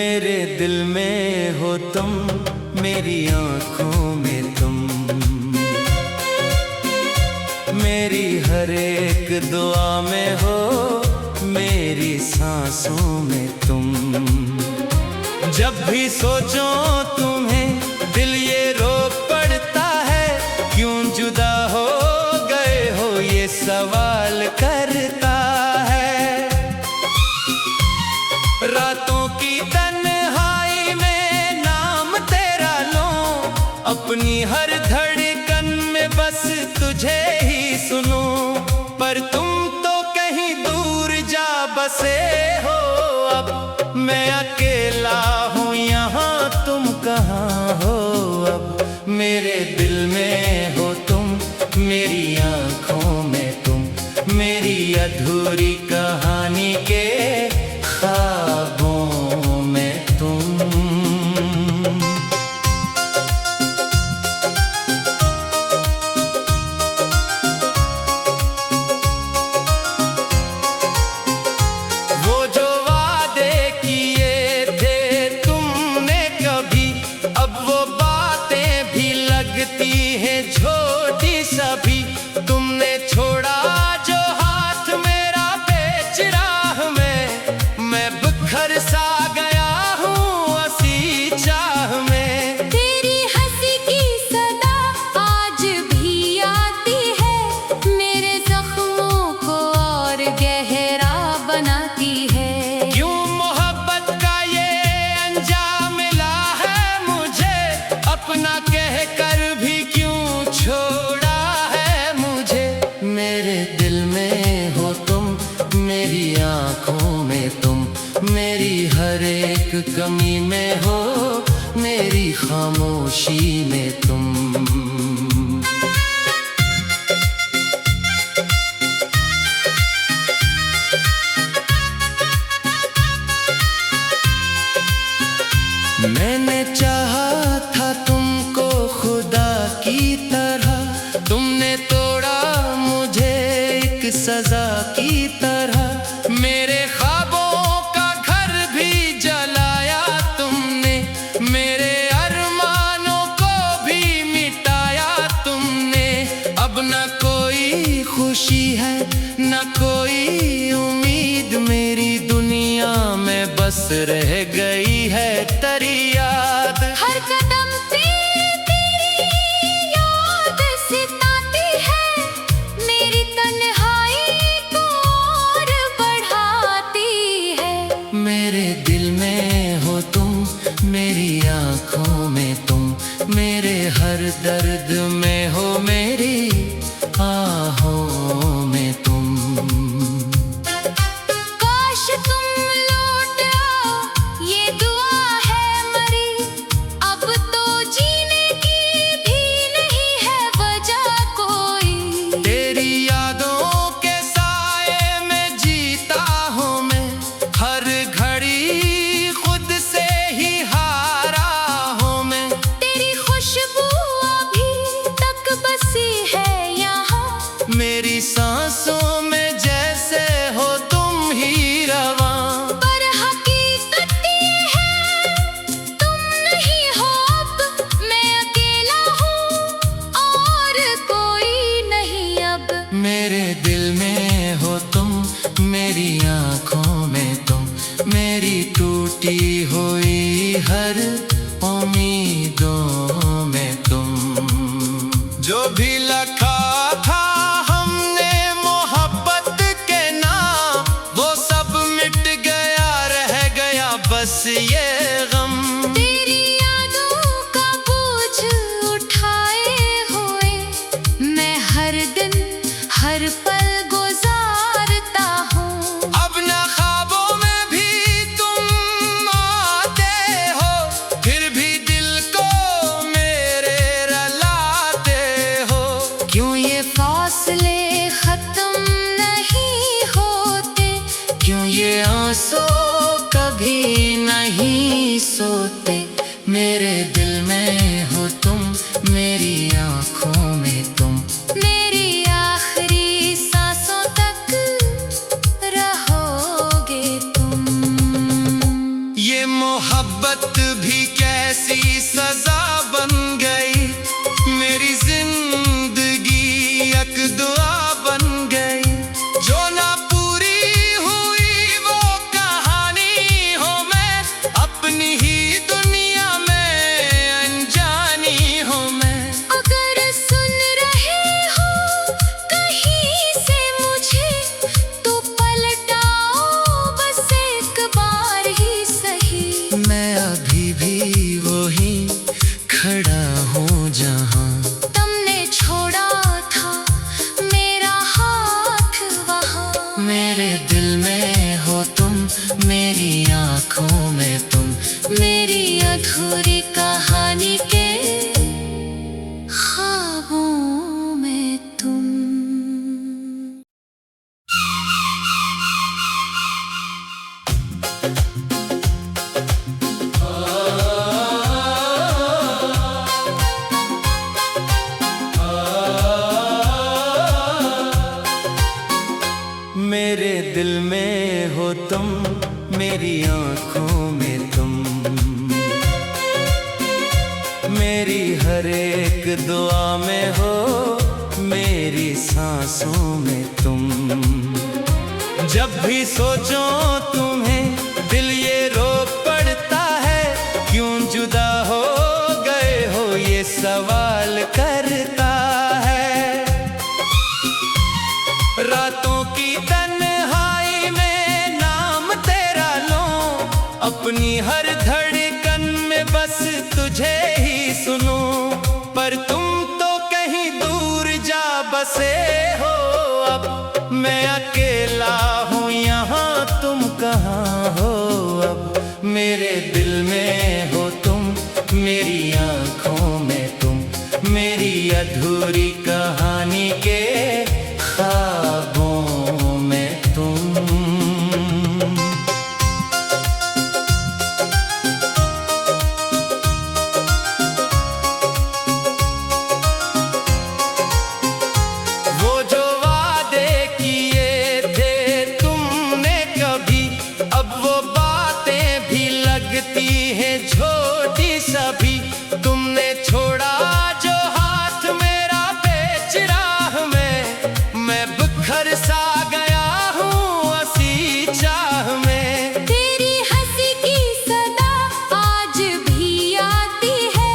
मेरे दिल में हो तुम, मेरी आँखों में तुम, मेरी हर एक दुआ में हो, मेरी सांसों में तुम। जब भी सोचो तुम्हें दिल ये रो पड़ता है, क्यों जुदा हो गए हो ये सवाल करता है। रातों की तन्हाई में नाम तेरा लूं, अपनी हर धड़कन में बस तुझे ही सुनूं। पर तुम तो कहीं दूर जा बसे हो, अब मैं अकेला हूँ यहाँ, तुम कहाँ हो अब। मेरे दिल में हो तुम, मेरी आँखों में तुम, मेरी अधूरी कहानी के ख्वाबों में तुम। वो जो वादे किए थे तुमने कभी, अब वो बातें भी लगती हैं छोटी सभी। तुमने छोड़ा जो हाथ मेरा बेच राह में, मैं बिखर सा गया हूँ हंसी चाह में। तेरी हंसी की सदा आज भी आती है, मेरे जख्मों को और गहरा बनाती है। क्यों मोहब्बत का ये अंजाम मिला है मुझे, अपना कह कर भी क्यों छोड़ा है मुझे। मेरे दिल में हो तुम, मेरी आँखों में तुम, मेरी हर एक कमी में हो, मेरी खामोशी में तुम। मैंने चाहा था तुमको खुदा की तरह, तुमने तोड़ा मुझे एक सजा की तरह। मेरे ख्वाबों का घर भी जलाया तुमने, मेरे अरमानों को भी मिटाया तुमने। अब न कोई खुशी है न कोई उम्मीद, मेरी दुनिया में बस रह गई है तेरी याद। हर कदम पे तेरी याद सताती है, मेरी तन्हाई को और बढ़ाती है। मेरे दिल में हो तुम, मेरी आँखों में तुम, मेरे हर दर्द में हो, मेरी आहों में तुम। काश तुम लौट आओ, ये दुआ है मरी। अब तो जीने की भी नहीं है वजह कोई। तेरी यादों के साए में जीता हूँ मैं, हर घड़ी खुद से ही हारा हूँ मैं। तेरी खुशबू अभी तक बसी है यहाँ, मेरी सांसों में जैसे हो तुम ही रवां। पर हकीकत ये है तुम नहीं हो अब, मैं अकेला हूँ और कोई नहीं अब। मेरे दिल में हो तुम, मेरी आँखों में तुम, मेरी टूटी हुई हर उम्मीदों में तुम। जो भी लिखा था हमने मोहब्बत के नाम, वो सब मिट गया, रह गया बस ये गम। तेरी यादों का बोझ उठाए हुए, मैं हर दिन हर पल गुजारता हूँ। अब न ख्वाबों में भी तुम आते हो, फिर भी दिल को मेरे रुलाते हो। क्यों ये फासले खत्म नहीं होते, क्यों ये आंसू कभी नहीं मोहब्बत भी कैसी सजा बन गई, मेरी जिंदगी एक दुआ बन गई। जो ना पूरी हुई वो कहानी हो मैं, अपनी ही दुनिया में अनजानी हो मैं। अगर सुन रहे हो कहीं से मुझे, तो पलटाओ बस एक बार ही सही। मैं अभी भी वही खड़ा हूँ जहाँ तुमने छोड़ा था मेरा हाथ वहाँ। मेरे दिल में हो तुम, मेरी आँखों में तुम, मेरी अधूरी कहानी के ख्वाबों में तुम। मेरे दिल में हो तुम, मेरी आँखों में तुम, मेरी हर एक दुआ में हो, मेरी सांसों में तुम। जब भी सोचो तुम्हें दिल ये रो पड़ता है, क्यों जुदा हो गए हो ये सवाल करता है। रातों की तन्हाई में नाम तेरा लूं, अपनी हर धड़कन में बस तुझे ही सुनूं। पर तुम तो कहीं दूर जा बसे हो अब, मैं अकेला हूँ यहाँ, तुम कहाँ हो अब। मेरे दिल में हो तुम, मेरी आँखों में तुम, मेरी अधूरी कहानी के ख्वाबों में तुम। वो जो वादे किए थे तुमने कभी, अब वो बातें भी लगती हैं छोटी सभी। तुमने छोड़ा जो हाथ मेरा बेच राह में, मैं बिखर सा गया हूँ हंसी चाह में। तेरी हंसी की सदा आज भी आती है,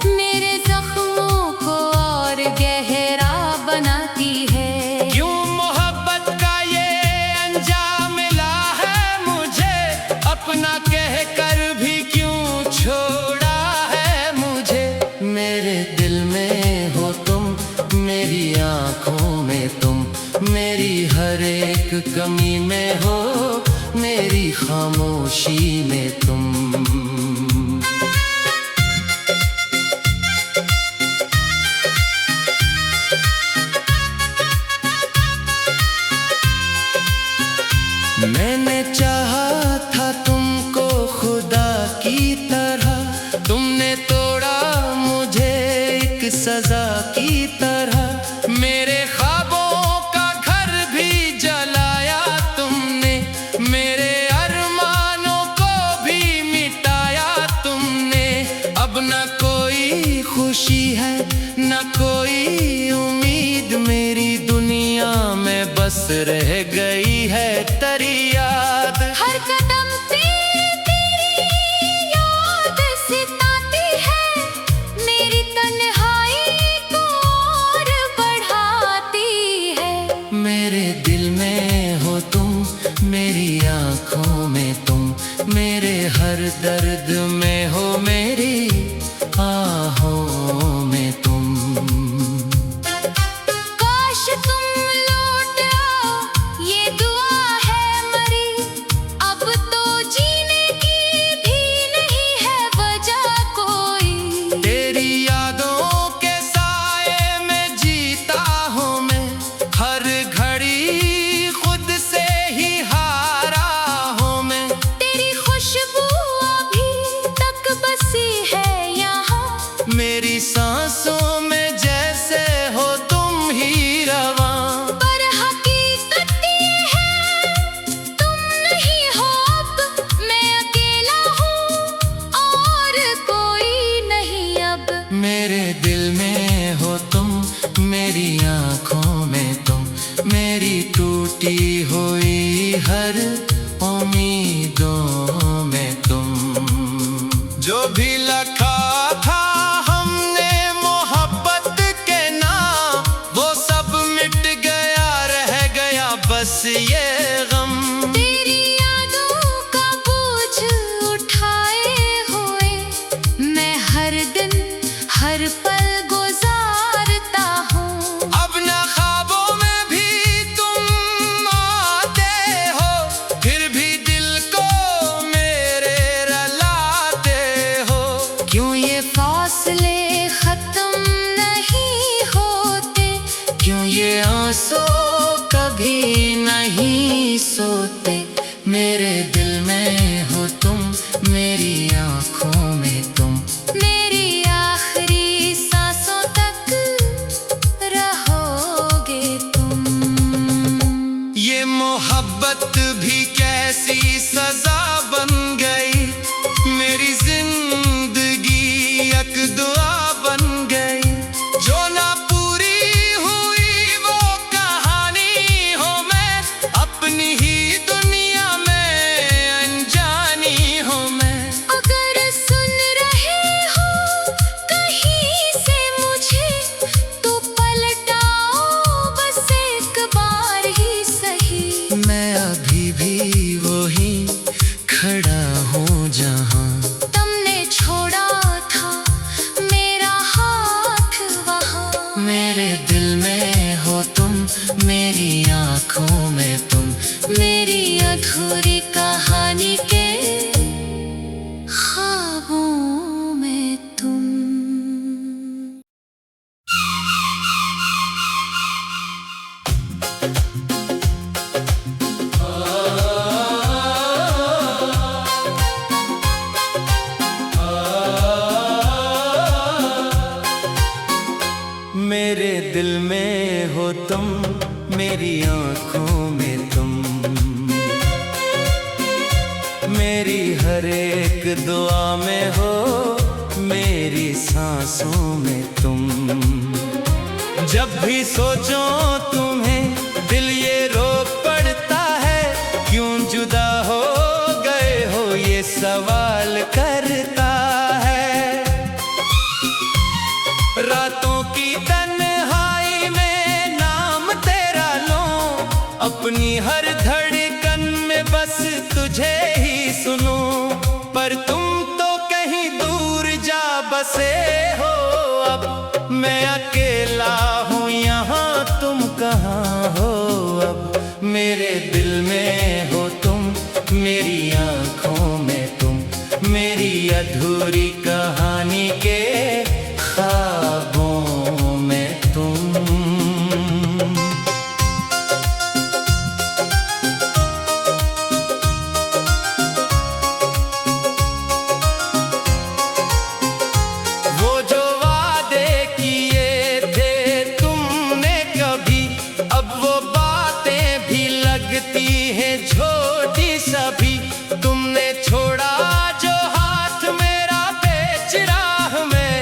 मेरे जख्मों को और गहरा बनाती है। क्यों मोहब्बत का ये अंजाम मिला है मुझे, अपना कह कर भी क्यों छोड़ा है मुझे। मेरे दिल में हो तुम, मेरी आँखों में तुम, मेरी हर एक कमी में हो, मेरी खामोशी में तुम। मैंने चाहा था तुमको खुदा की तरह, तुमने तोड़ा मुझे एक सजा की तरह। मेरे ख्वाबों का घर भी जलाया तुमने, मेरे अरमानों को भी मिटाया तुमने। अब न कोई खुशी है न कोई उम्मीद, मेरी दुनिया में बस रह गई है तेरी याद। हर कदम पे तेरी याद सताती है, मेरी तन्हाई को और बढ़ाती है। मेरे दिल में हो तुम, मेरी आँखों में तुम, मेरे हर दर्द में हो, मेरी आहों में तुम। काश तुम लौट आओ, ये दुआ है मरी। अब तो जीने की भी नहीं है वजह कोई। तेरी यादों के साए में जीता हूँ मैं, हर घड़ी खुद से ही हारा हूँ मैं। तेरी खुशबू अभी तक बसी है यहाँ, मेरी सांसों तुम, मेरी आंखों में तुम, मेरी हर एक दुआ में हो, मेरी सांसों में तुम। जब भी सोचो तुम्हें दिल ये रो पड़ता है, क्यों जुदा हो गए हो ये सवाल करता है। रातों की तन्हाई में नाम तेरा लूं, अपनी हर धड़कन में बस तुझे ही सुनूं। पर तुम तो कहीं दूर जा बसे हो अब, मैं अकेला हूँ यहाँ, तुम कहाँ हो अब। मेरे दिल में हो तुम, मेरी आँखों में तुम, मेरी अधूरी कहानी के ख्वाबों में तुम। वो जो वादे किए थे तुमने कभी, अब वो बातें भी लगती हैं छोटी सभी। तुमने छोड़ा जो हाथ मेरा बेच राह में,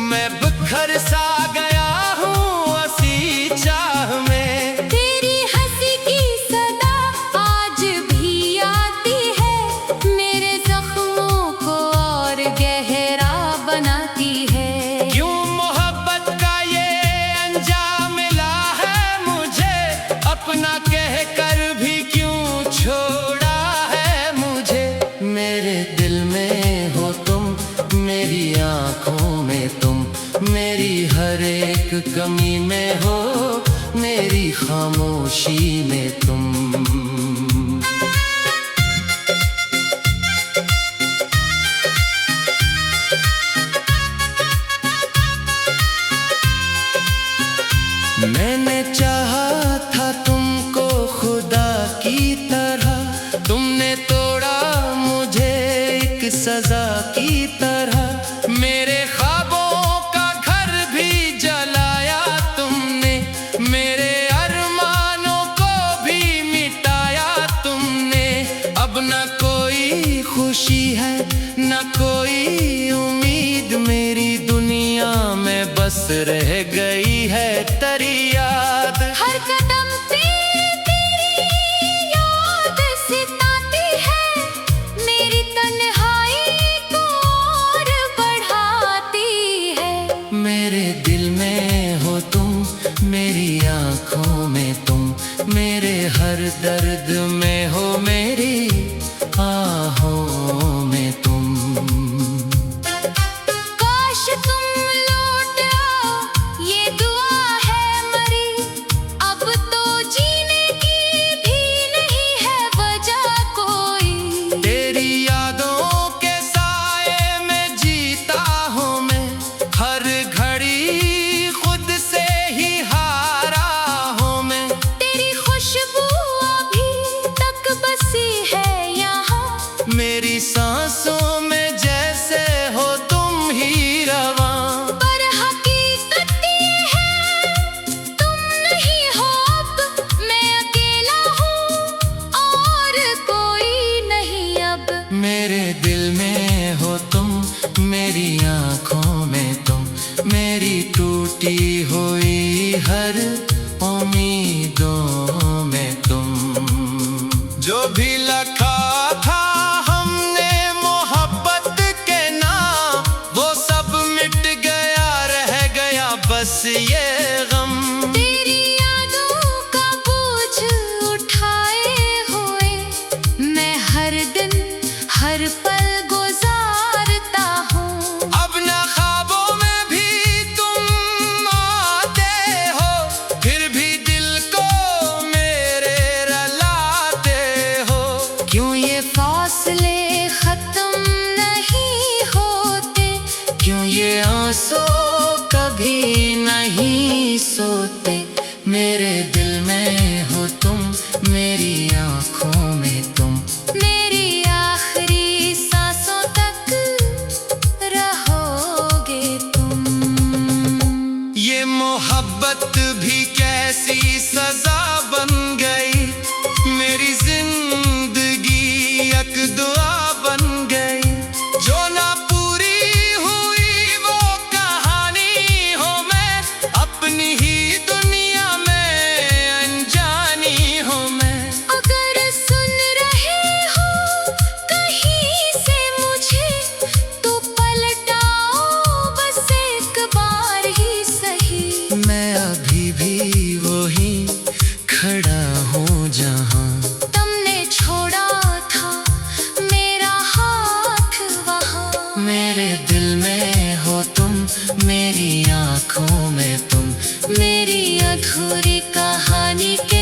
मैं बिखर सा गया हूँ हंसी चाह में। तेरी हंसी की सदा आज भी आती है, मेरे जख्मों को और गहरा बनाती है। क्यों मोहब्बत का ये अंजाम मिला है मुझे, अपना कह कर भी क्यों छोड़ा है मुझे। मेरे दिल में हो तुम, मेरी आँखों में तुम, मेरी हर एक कमी में हो, मेरी खामोशी में तुम। मैंने चाहा था तुमको खुदा की तरह, तुमने तोड़ा मुझे एक सजा की तरह। मेरे ख्वाबों का घर भी जलाया तुमने, मेरे अरमानों को भी मिटाया तुमने। अब न कोई खुशी है न कोई उम्मीद, मेरी दुनिया में बस रह गई है तेरी याद। हर कदम पे तेरी याद सताती है, मेरी तन्हाई को और बढ़ाती है। मेरे दिल में हो तुम, मेरी आँखों में तुम, मेरे हर दर्द में हो, मेरी आहों में तुम। काश तुम लौट आओ, ये दुआ है मरी। अब तो जीने की भी नहीं है वजह कोई। तेरी यादों के साए में जीता हूँ मैं, हर घड़ी खुद से ही हारा हूँ मैं। तेरी खुशबू अभी तक बसी है यहाँ, मेरी सांसों में जैसे हो तुम ही रवां। पर हकीकत ये है तुम नहीं हो अब, मैं अकेला हूँ और कोई नहीं अब। मेरे दिल में हो तुम, मेरी आँखों में तुम, मेरी टूटी हुई हर उम्मीदों में तुम। जो भी लिखा था हमने मोहब्बत के नाम, वो सब मिट गया, रह गया बस ये गम। तेरी यादों का बोझ उठाए हुए, मैं हर दिन हर पल गुजारता हूँ। अब न ख्वाबों में भी तुम आते हो, फिर भी दिल को मेरे रुलाते हो। क्यों ये फासले खत्म नहीं होते, क्यों ये आंसू कभी नहीं सोते। मेरे दिल में हो तुम, मेरी आँखों में तुम, मेरी आखिरी सांसों तक रहोगे तुम। ये मोहब्बत भी कैसी मेरे दिल में हो तुम, मेरी आँखों में तुम, मेरी अधूरी कहानी के